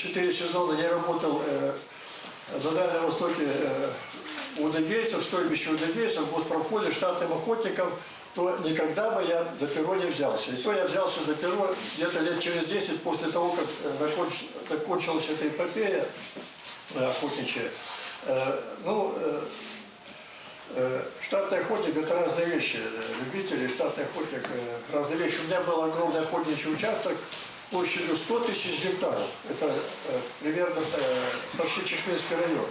4 сезона я работал на Дальнем Востоке у удыгейцев, в стойбище удыгейцев, в госпромхозе штатным охотником, то никогда бы я за перо не взялся. И то я взялся за перо где-то лет через 10 после того, как закончилась эта эпопея охотничья. Штатный охотник – это разные вещи. Любители, штатный охотник – разные вещи. У меня был огромный охотничий участок площадью 100 тысяч гектаров. Это примерно почти Чешминский район.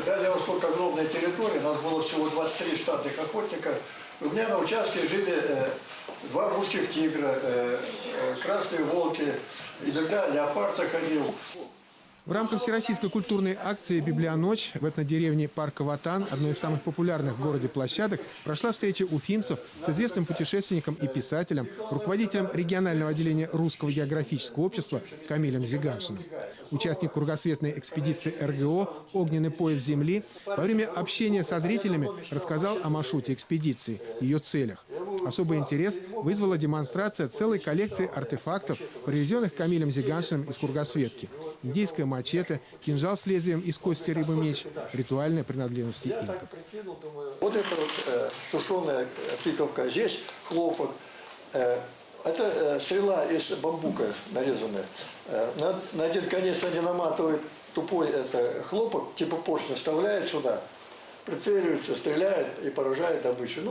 Дальний Восток – огромная территория. У нас было всего 23 штатных охотника. У меня на участке жили 2 русских тигра, красные волки, иногда леопард заходил. В рамках всероссийской культурной акции «Библионочь» в этнодеревне Парка Ватан, одной из самых популярных в городе площадок, прошла встреча уфимцев с известным путешественником и писателем, руководителем регионального отделения Русского географического общества Камилем Зиганшиным. Участник кругосветной экспедиции РГО «Огненный пояс Земли» во время общения со зрителями рассказал о маршруте экспедиции, ее целях. Особый интерес вызвала демонстрация целой коллекции артефактов, привезенных Камилем Зиганшиным из кругосветки. Индейская мачете, кинжал с лезвием из кости рыбы меч, ритуальные принадлежности инков. Вот это тушеная тыковка, здесь хлопок. Это стрела из бамбука нарезанная. На один конец они наматывают тупой хлопок, типа поршня, вставляют сюда. Прицеливается, стреляет и поражает добычу.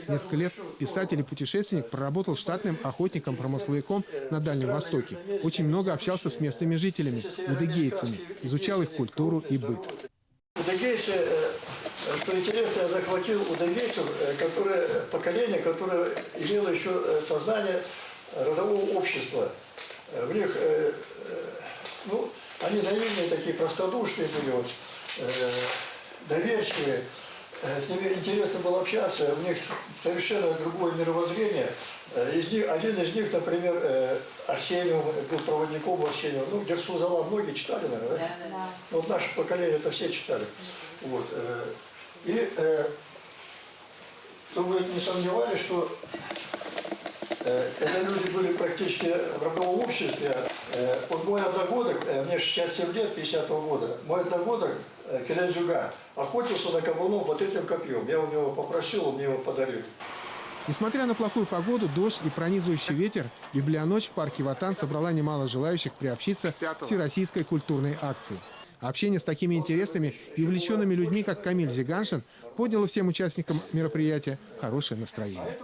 Несколько лет писатель и путешественник проработал штатным охотником-промысловиком на Дальнем Востоке. Очень много общался с местными жителями, удыгейцами, изучал их культуру и быт. Удыгейцы, что интересно, я захватил удыгейцев, поколение, которое имело еще сознание родового общества. В них, они наивные, такие простодушные были, доверчивые, с ними интересно было общаться, у них совершенно другое мировоззрение. Один из них, например, Арсеньев, был проводником Арсеньева. Дерсу Зала многие читали, наверное, да? Да. Вот наше поколение это все читали. Вот. И чтобы вы не сомневались, что это люди были практически в родовом обществе. Вот мой одногодок, мне 67 лет, 50-го года, мой одногодок, Келенджуга, охотился на кабанов вот этим копьем. Я у него попросил, он мне его подарил. Несмотря на плохую погоду, дождь и пронизывающий ветер, «Библионочь» в парке Ватан собрала немало желающих приобщиться к всероссийской культурной акции. Общение с такими интересными и увлеченными людьми, как Камиль Зиганшин, подняло всем участникам мероприятия хорошее настроение.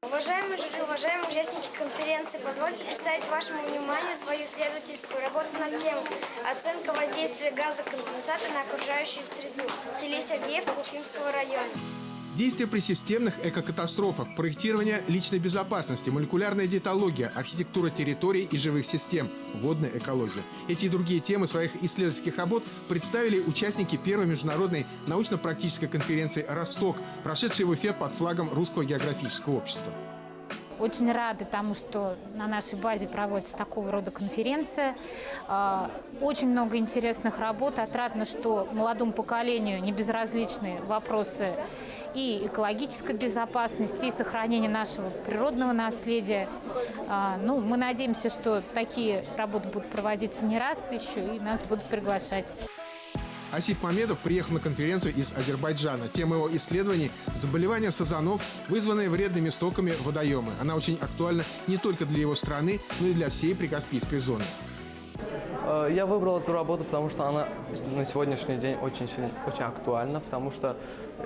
Уважаемые участники конференции, позвольте представить вашему вниманию свою исследовательскую работу на тему «Оценка воздействия газоконденсата на окружающую среду» в селе Сергеевка Уфимского района. Действия при системных экокатастрофах, проектирование личной безопасности, молекулярная диетология, архитектура территорий и живых систем, водная экология. Эти и другие темы своих исследовательских работ представили участники первой международной научно-практической конференции «Росток», прошедшей в Уфе под флагом Русского географического общества. Очень рады тому, что на нашей базе проводится такого рода конференция. Очень много интересных работ. Отрадно, что молодому поколению не безразличны вопросы и экологической безопасности, и сохранения нашего природного наследия. Мы надеемся, что такие работы будут проводиться не раз еще, и нас будут приглашать. Асип Мамедов приехал на конференцию из Азербайджана. Тема его исследований – заболевания сазанов, вызванные вредными стоками водоемы. Она очень актуальна не только для его страны, но и для всей прикаспийской зоны. Я выбрал эту работу, потому что она на сегодняшний день очень актуальна, потому что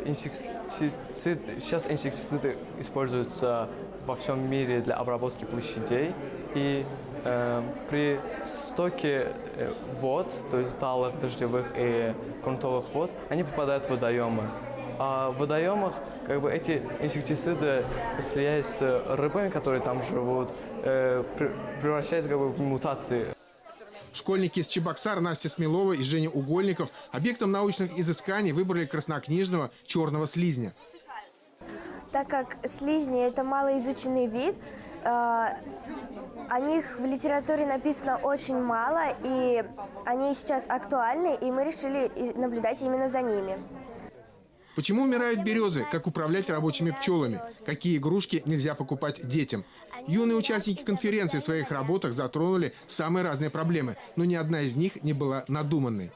сейчас инсектициды используются во всем мире для обработки площадей. И при стоке вод, то есть талых, дождевых и грунтовых вод, они попадают в водоемы. А в водоемах эти инсектициды, слияясь с рыбами, которые там живут, превращают в мутации. Школьники из Чебоксар Настя Смелова и Женя Угольников объектом научных изысканий выбрали краснокнижного черного слизня. Так как слизни – это малоизученный вид, о них в литературе написано очень мало, и они сейчас актуальны, и мы решили наблюдать именно за ними. Почему умирают березы? Как управлять рабочими пчелами? Какие игрушки нельзя покупать детям? Юные участники конференции в своих работах затронули самые разные проблемы, но ни одна из них не была надуманной.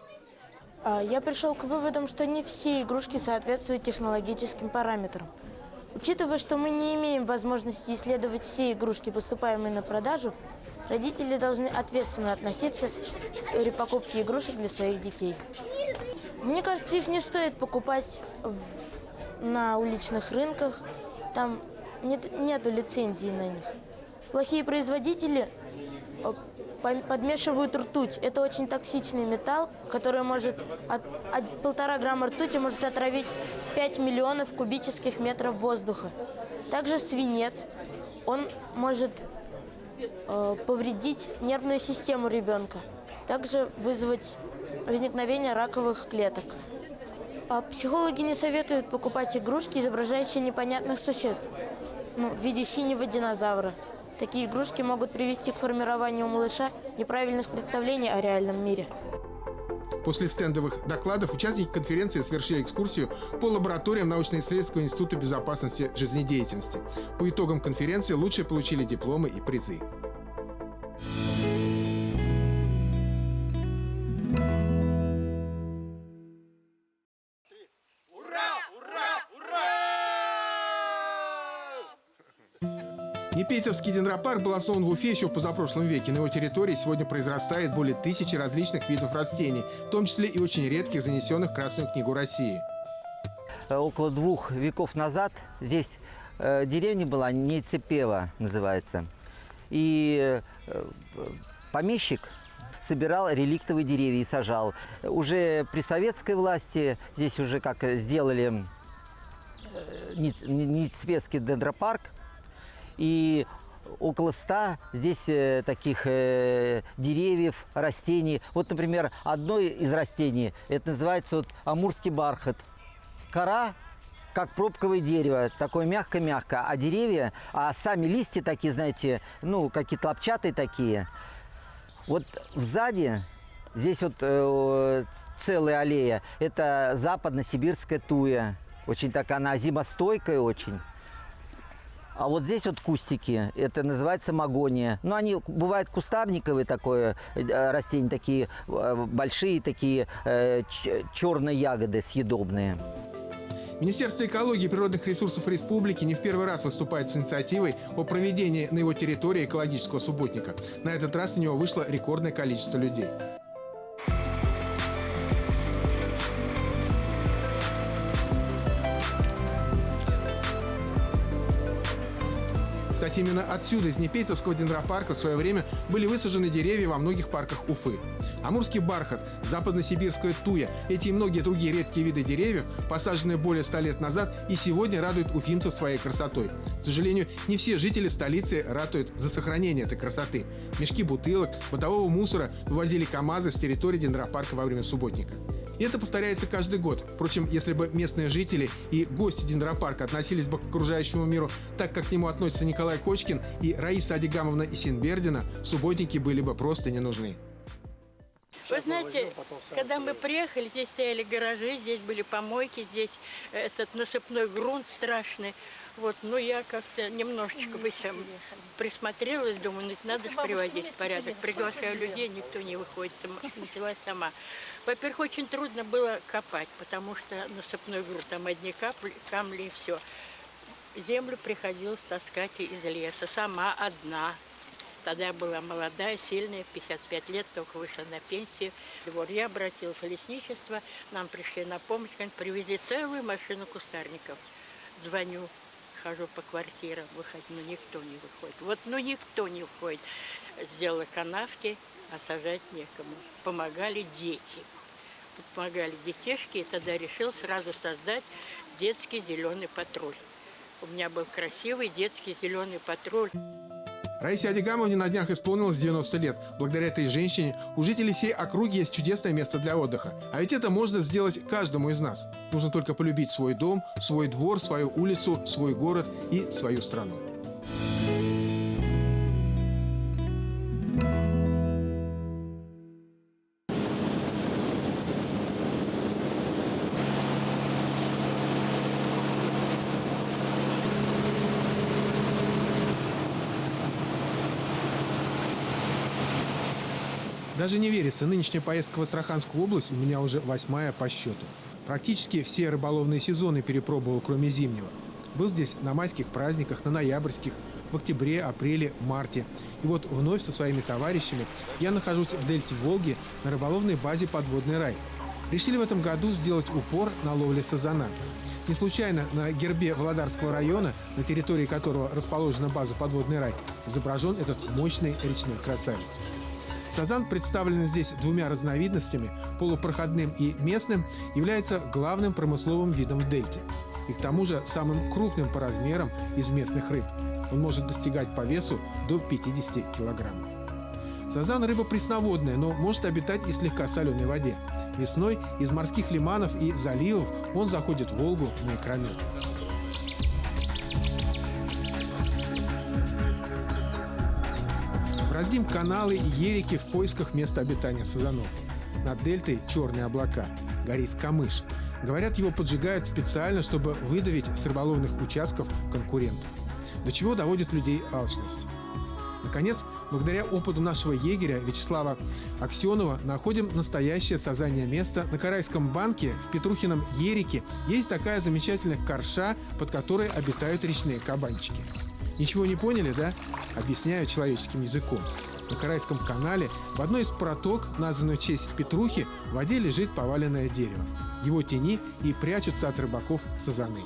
Я пришел к выводам, что не все игрушки соответствуют технологическим параметрам. Учитывая, что мы не имеем возможности исследовать все игрушки, поступаемые на продажу, родители должны ответственно относиться к покупке игрушек для своих детей. Мне кажется, их не стоит покупать на уличных рынках, там нету лицензии на них. Плохие производители подмешивают ртуть. Это очень токсичный металл, который может, 1,5 грамма ртути может отравить 5 миллионов кубических метров воздуха. Также свинец, он может повредить нервную систему ребенка, также вызвать возникновение раковых клеток. Психологи не советуют покупать игрушки, изображающие непонятных существ, в виде синего динозавра. Такие игрушки могут привести к формированию у малыша неправильных представлений о реальном мире. После стендовых докладов участники конференции совершили экскурсию по лабораториям научно-исследовательского института безопасности жизнедеятельности. По итогам конференции лучшие получили дипломы и призы. Непейцевский дендропарк был основан в Уфе еще в позапрошлом веке. На его территории сегодня произрастает более 1000 различных видов растений, в том числе и очень редких, занесенных в Красную книгу России. Около 2 веков назад здесь деревня была, Нейцепева называется. И помещик собирал реликтовые деревья и сажал. Уже при советской власти здесь уже как сделали Нейцепевский дендропарк. И около 100 здесь таких деревьев, растений. Вот, например, одно из растений, это называется амурский бархат. Кора, как пробковое дерево, такое мягкое-мягкое. А деревья, сами листья такие, знаете, какие-то лапчатые такие. Вот сзади, здесь целая аллея, это западно-сибирская туя. Очень такая, она зимостойкая очень. А вот здесь кустики, это называется магония. Они бывают кустарниковые, такое растения, такие большие, такие черные ягоды съедобные. Министерство экологии и природных ресурсов республики не в первый раз выступает с инициативой о проведении на его территории экологического субботника. На этот раз на него вышло рекордное количество людей. Кстати, именно отсюда, из Непейцевского дендропарка, в свое время были высажены деревья во многих парках Уфы. Амурский бархат, западно-сибирская туя, эти и многие другие редкие виды деревьев, посаженные более 100 лет назад, и сегодня радуют уфимцев своей красотой. К сожалению, не все жители столицы ратуют за сохранение этой красоты. Мешки бутылок, бытового мусора вывозили КАМАЗы с территории дендропарка во время субботника. И это повторяется каждый год. Впрочем, если бы местные жители и гости дендропарка относились бы к окружающему миру так, как к нему относятся Николай Кочкин и Раиса Адигамовна Исенбердина, субботники были бы просто не нужны. Вы знаете, когда мы приехали, здесь стояли гаражи, здесь были помойки, здесь этот насыпной грунт страшный. Я как-то немножечко присмотрелась, думаю, надо же приводить в порядок. Приглашаю людей, никто не выходит, началась сама. Во-первых, очень трудно было копать, потому что насыпной грунт, там одни камни и все. Землю приходилось таскать из леса, сама одна. Тогда я была молодая, сильная, 55 лет, только вышла на пенсию. Я обратилась в лесничество, нам пришли на помощь, привезли целую машину кустарников. Звоню, хожу по квартирам, выходить, никто не выходит. Никто не выходит. Сделала канавки, а сажать некому. Помогали дети. Помогали детишки, и тогда решил сразу создать детский зеленый патруль. У меня был красивый детский зеленый патруль. Раисе Адигамовне на днях исполнилось 90 лет. Благодаря этой женщине у жителей всей округи есть чудесное место для отдыха. А ведь это можно сделать каждому из нас. Нужно только полюбить свой дом, свой двор, свою улицу, свой город и свою страну. Даже не верится, нынешняя поездка в Астраханскую область у меня уже 8-я по счету. Практически все рыболовные сезоны перепробовал, кроме зимнего. Был здесь на майских праздниках, на ноябрьских, в октябре, апреле, марте. И вот вновь со своими товарищами я нахожусь в дельте Волги на рыболовной базе «Подводный рай». Решили в этом году сделать упор на ловле сазана. Не случайно на гербе Володарского района, на территории которого расположена база «Подводный рай», изображен этот мощный речной красавец. Сазан, представленный здесь двумя разновидностями, полупроходным и местным, является главным промысловым видом в дельте. И к тому же самым крупным по размерам из местных рыб. Он может достигать по весу до 50 килограммов. Сазан – рыба пресноводная, но может обитать и в слегка соленой воде. Весной из морских лиманов и заливов он заходит в Волгу на икромет. Браздим каналы и ерики в поисках места обитания сазанов. Над дельтой черные облака. Горит камыш. Говорят, его поджигают специально, чтобы выдавить с рыболовных участков конкурентов. До чего доводит людей алчность. Наконец, благодаря опыту нашего егеря Вячеслава Аксенова находим настоящее сазанье место. На Карайском банке в Петрухином ерике есть такая замечательная корша, под которой обитают речные кабанчики. Ничего не поняли, да? Объясняю человеческим языком. На Карайском канале в одной из проток, названной в честь Петрухи, в воде лежит поваленное дерево. В его тени и прячутся от рыбаков сазаны.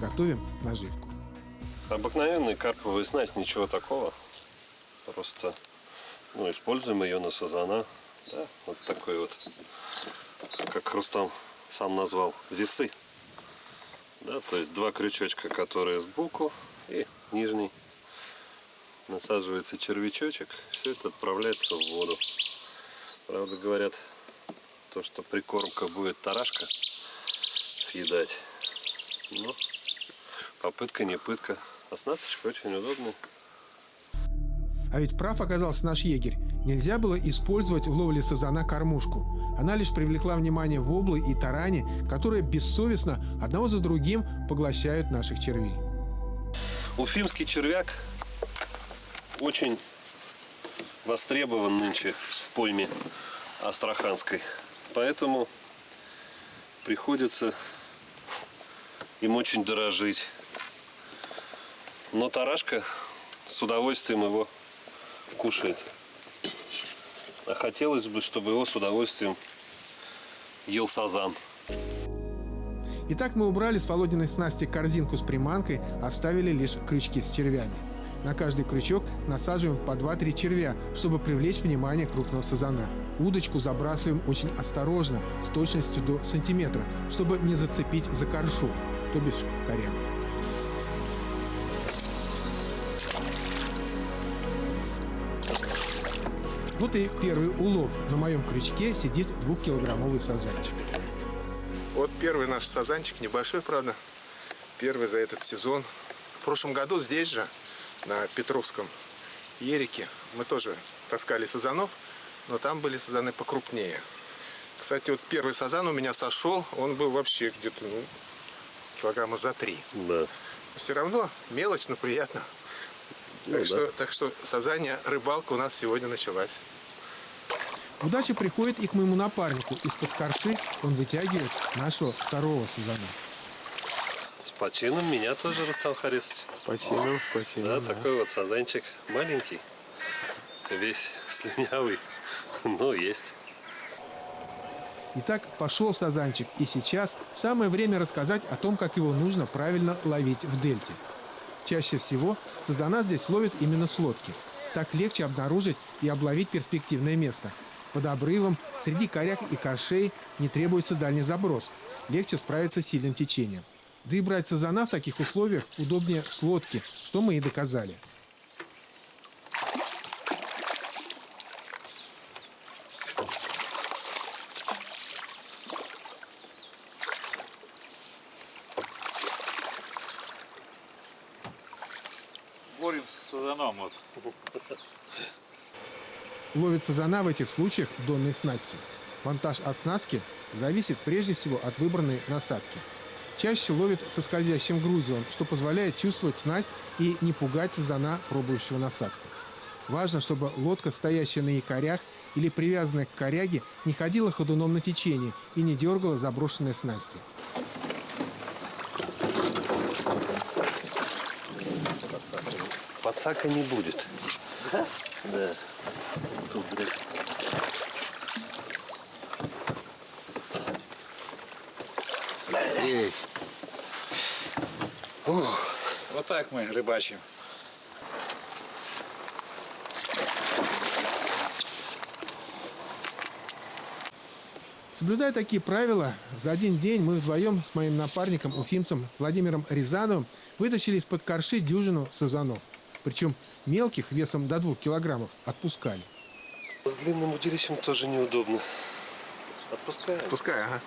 Готовим наживку. Обыкновенная карповая снасть, ничего такого. Просто используем ее на сазана. Да? Вот такой вот, как Рустам сам назвал, весы. Да? То есть два крючочка, которые сбоку, и нижний. Насаживается червячочек, все это отправляется в воду. Правда, говорят, то, что прикормка будет тарашка съедать. Но попытка не пытка. Оснасточка очень удобная. А ведь прав оказался наш егерь. Нельзя было использовать в ловле сазана кормушку. Она лишь привлекла внимание воблы и тарани, которые бессовестно одного за другим поглощают наших червей. Уфимский червяк очень востребован нынче в пойме астраханской. Поэтому приходится им очень дорожить. Но тарашка с удовольствием его кушает. А хотелось бы, чтобы его с удовольствием ел сазан. Итак, мы убрали с Володиной снасти корзинку с приманкой, оставили лишь крючки с червями. На каждый крючок насаживаем по 2-3 червя, чтобы привлечь внимание крупного сазана. Удочку забрасываем очень осторожно, с точностью до сантиметра, чтобы не зацепить за коршу, то бишь корягу. Вот и первый улов. На моем крючке сидит 2-килограммовый сазанчик. Вот первый наш сазанчик, небольшой, правда, первый за этот сезон. В прошлом году здесь же, на Петровском ерике, мы тоже таскали сазанов, но там были сазаны покрупнее. Кстати, вот первый сазан у меня сошел, он был вообще где-то килограмма за 3. Да. Все равно мелочь, но приятно. Так что сазанья рыбалка у нас сегодня началась. Удача приходит и к моему напарнику. Из-под корши он вытягивает нашего второго сазана. С почином меня тоже, Рустам Харисович. Почином. Да, такой вот сазанчик маленький, весь слюнявый, но есть. Итак, пошел сазанчик, и сейчас самое время рассказать о том, как его нужно правильно ловить в дельте. Чаще всего сазана здесь ловят именно с лодки. Так легче обнаружить и обловить перспективное место. Под обрывом, среди коряг и коршей не требуется дальний заброс. Легче справиться с сильным течением. Да и брать сазана в таких условиях удобнее с лодки, что мы и доказали. Боремся с сазаном. Вот. Ловит сазана в этих случаях донной снастью. Монтаж оснастки зависит прежде всего от выбранной насадки. Чаще ловит со скользящим грузилом, что позволяет чувствовать снасть и не пугать сазана, пробующего насадку. Важно, чтобы лодка, стоящая на якорях или привязанная к коряге, не ходила ходуном на течении и не дергала заброшенные снасти. Подсака не будет. Да? Да. Тут, Вот так мы рыбачим. Соблюдая такие правила, за один день мы вдвоем с моим напарником, уфимцем Владимиром Рязановым, вытащили из-под корши дюжину сазанов. Причем мелких, весом до 2 килограммов, отпускали. С длинным удилищем тоже неудобно. Отпускаем. Пускай, ага.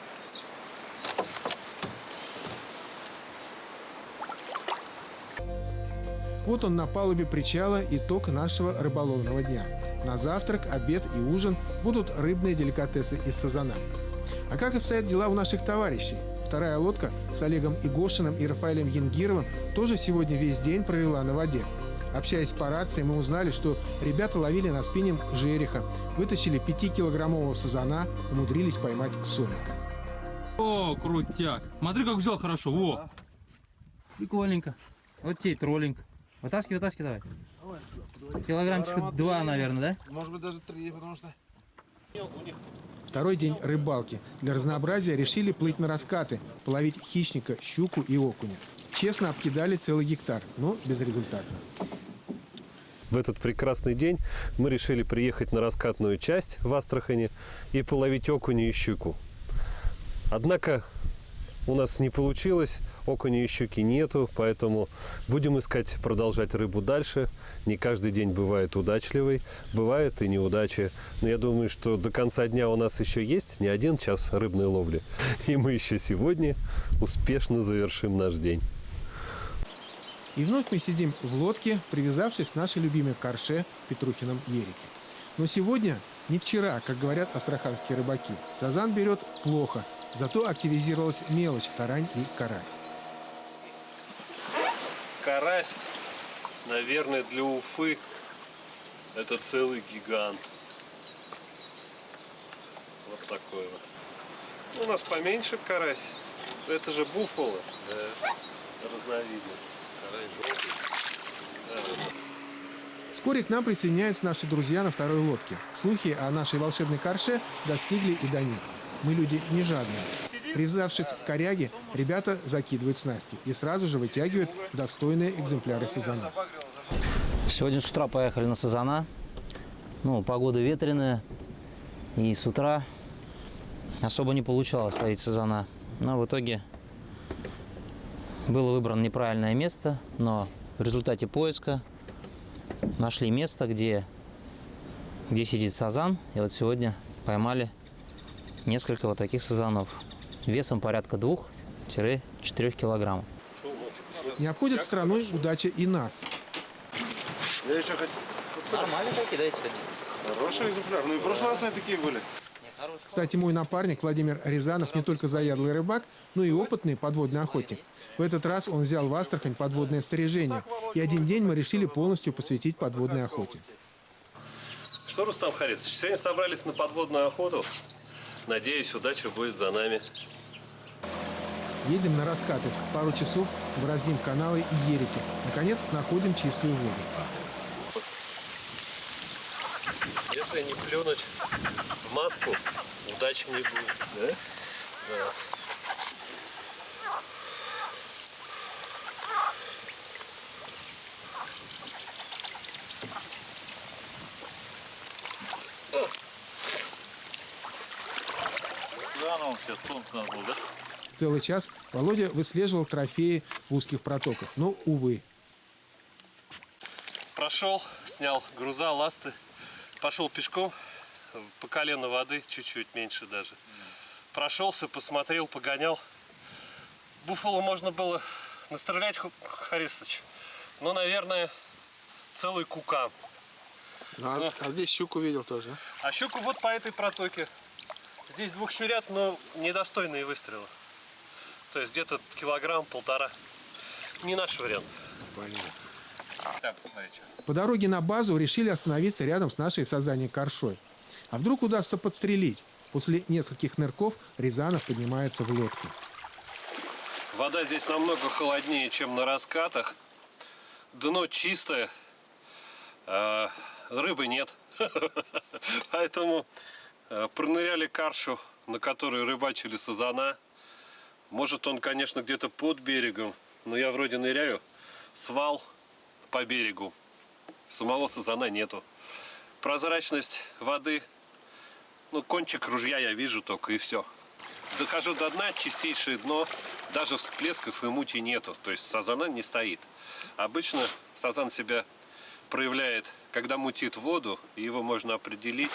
Вот он на палубе причала, итог нашего рыболовного дня. На завтрак, обед и ужин будут рыбные деликатесы из сазана. А как обстоят дела у наших товарищей? Вторая лодка с Олегом Игошиным и Рафаэлем Янгировым тоже сегодня весь день провела на воде. Общаясь по рации, мы узнали, что ребята ловили на спиннинг жереха, вытащили 5-килограммового сазана, умудрились поймать сомика. О, крутяк! Смотри, как взял хорошо. Во! Прикольненько. Вот тебе троллинг. Вытаскивай, вытаскивай, давай. Килограммчика 2, наверное, да? Может быть, даже 3, потому что... Второй день рыбалки. Для разнообразия решили плыть на раскаты, половить хищника, щуку и окуня. Честно обкидали целый гектар, но безрезультатно. В этот прекрасный день мы решили приехать на раскатную часть в Астрахани и половить окуня и щуку. Однако у нас не получилось, окуня и щуки нету, поэтому будем искать, продолжать рыбу дальше. Не каждый день бывает удачливый, бывают и неудачи. Но я думаю, что до конца дня у нас еще есть не 1 час рыбной ловли. И мы еще сегодня успешно завершим наш день. И вновь мы сидим в лодке, привязавшись к нашей любимой корше Петрухином Ерике. Но сегодня не вчера, как говорят астраханские рыбаки. Сазан берет плохо, зато активизировалась мелочь, тарань и карась. Карась, наверное, для Уфы это целый гигант. Вот такой вот. У нас поменьше карась. Это же буффало. Да. Разновидность. Карась желтый. Да. Вскоре к нам присоединяются наши друзья на второй лодке. Слухи о нашей волшебной корше достигли и до них. Мы люди не жадные. Привязавшись к коряге, ребята закидывают снасти и сразу же вытягивают достойные экземпляры сазана. Сегодня с утра поехали на сазана. Ну, погода ветреная. И с утра особо не получалось ловить сазана. Но в итоге было выбрано неправильное место. Но в результате поиска нашли место, где сидит сазан. И вот сегодня поймали несколько вот таких сазанов. Весом порядка 2-4 килограммов. Не обходит стороной удача и нас. Я еще хотел... Нормально такие, да, сегодня? Хороший экземпляр. Ну и в прошлый раз они такие были. Кстати, мой напарник Владимир Рязанов не только заядлый рыбак, но и опытный подводный охотник. В этот раз он взял в Астрахань подводное снаряжение. И один день мы решили полностью посвятить подводной охоте. Что, Рустам Харисович, сегодня собрались на подводную охоту. Надеюсь, удача будет за нами. Едем на раскаты. Пару часов бороздим каналы и ерики. Наконец, находим чистую воду. Если не плюнуть в маску, удачи не будет. Да? Да. Да, ну, сейчас солнце надо было, да? Целый час Володя выслеживал трофеи в узких протоках. Но, увы. Прошел, снял груза, ласты, пошел пешком по колено воды, чуть-чуть меньше даже. Прошелся, посмотрел, погонял. Буффало можно было настрелять, Харисович. Ну, наверное, целый кукан. А здесь щуку видел тоже, да? А щуку вот по этой протоке. Здесь 2 щурят, но недостойные выстрелы. То есть где-то 1-1,5 килограмма. Не наш вариант. Понятно. По дороге на базу решили остановиться рядом с нашей сазаньей коршой. А вдруг удастся подстрелить? После нескольких нырков Рязанов поднимается в лодку. Вода здесь намного холоднее, чем на раскатах. Дно чистое, рыбы нет. Поэтому проныряли каршу, на которой рыбачили сазана. Может, он, конечно, где-то под берегом, но я вроде ныряю, свал по берегу. Самого сазана нету. Прозрачность воды, ну, кончик ружья я вижу только, и все. Дохожу до дна, чистейшее дно, даже всплесков и мути нету. То есть сазана не стоит. Обычно сазан себя проявляет, когда мутит воду, и его можно определить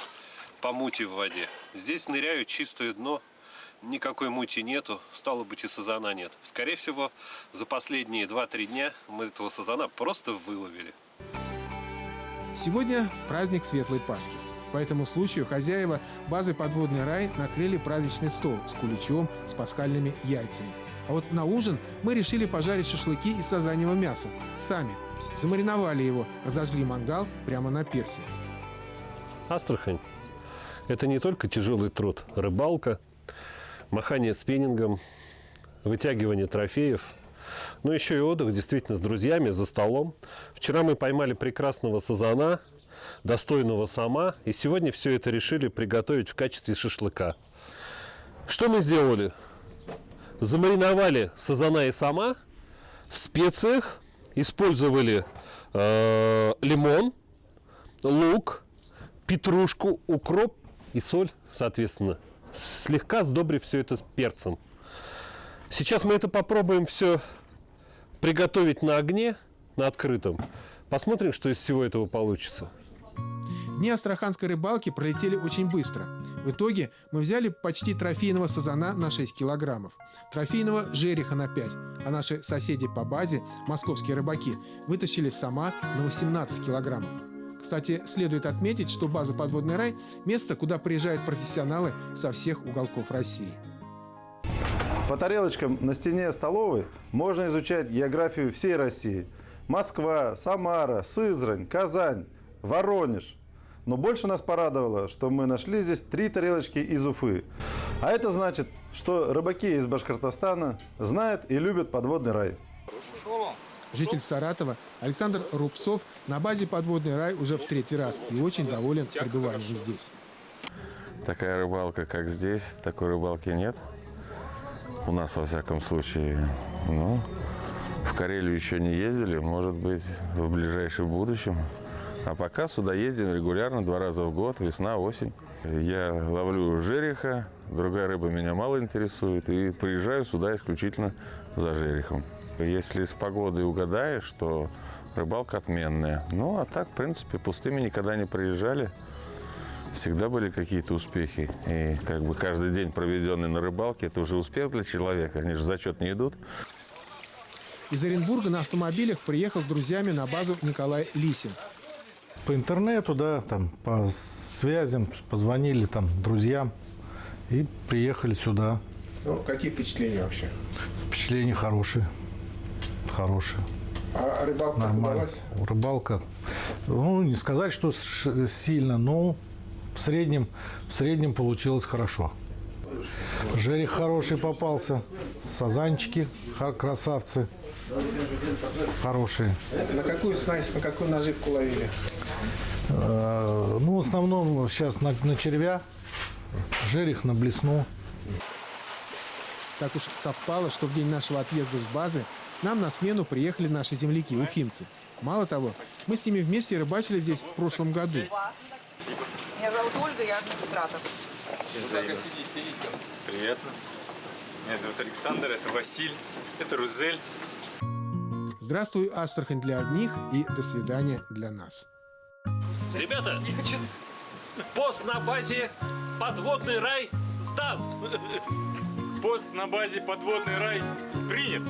по мути в воде. Здесь ныряю, чистое дно, никакой мути нету, стало быть, и сазана нет. Скорее всего, за последние 2-3 дня мы этого сазана просто выловили. Сегодня праздник Светлой Пасхи. По этому случаю хозяева базы «Подводный рай» накрыли праздничный стол с куличом, с пасхальными яйцами. А вот на ужин мы решили пожарить шашлыки из сазаньего мяса. Сами. Замариновали его, разожгли мангал прямо на пирсе. Астрахань – это не только тяжелый труд, рыбалка, махание спиннингом, вытягивание трофеев, но еще и отдых действительно с друзьями за столом. Вчера мы поймали прекрасного сазана, достойного сама, и сегодня все это решили приготовить в качестве шашлыка. Что мы сделали? Замариновали сазана и сама в специях, использовали лимон, лук, петрушку, укроп и соль, соответственно, слегка сдобрив все это перцем. Сейчас мы это попробуем все приготовить на огне, на открытом. Посмотрим, что из всего этого получится. Дни астраханской рыбалки пролетели очень быстро. В итоге мы взяли почти трофейного сазана на 6 килограммов, трофейного жереха на 5, а наши соседи по базе, московские рыбаки, вытащили сама на 18 килограммов. Кстати, следует отметить, что база «Подводный рай» – место, куда приезжают профессионалы со всех уголков России. По тарелочкам на стене столовой можно изучать географию всей России. Москва, Самара, Сызрань, Казань, Воронеж. Но больше нас порадовало, что мы нашли здесь 3 тарелочки из Уфы. А это значит, что рыбаки из Башкортостана знают и любят подводный рай. Житель Саратова Александр Рубцов на базе «Подводный рай» уже в 3-й раз и очень доволен пребыванием здесь. Такая рыбалка, как здесь, такой рыбалки нет. У нас, во всяком случае, в Карелию еще не ездили, может быть, в ближайшем будущем. А пока сюда ездим регулярно, 2 раза в год, весна, осень. Я ловлю жереха, другая рыба меня мало интересует, и приезжаю сюда исключительно за жерехом. Если с погодой угадаешь, то рыбалка отменная. Ну, а так, в принципе, пустыми никогда не приезжали. Всегда были какие-то успехи. И как бы каждый день, проведенный на рыбалке, это уже успех для человека. Они же в зачет не идут. Из Оренбурга на автомобилях приехал с друзьями на базу Николай Лисин. По интернету, да, там, по связям позвонили там друзьям и приехали сюда. Ну, какие впечатления вообще? Впечатления хорошие. Хорошие. А рыбалка нормально. Рыбалка, не сказать, что сильно, но в среднем получилось хорошо. Жерех хороший попался, сазанчики красавцы хорошие. На какую снасть, на какую наживку ловили? В основном сейчас на червя, жерех на блесну. Так уж совпало, что в день нашего отъезда с базы нам на смену приехали наши земляки, уфимцы. Мало того, мы с ними вместе рыбачили здесь в прошлом году. Меня зовут Ольга, я администратор. Приятно. Меня зовут Александр, это Василь, это Рузель. Здравствуй, Астрахань для одних и до свидания для нас. Ребята, пост на базе «Подводный рай» сдан. Пост на базе «Подводный рай» принят.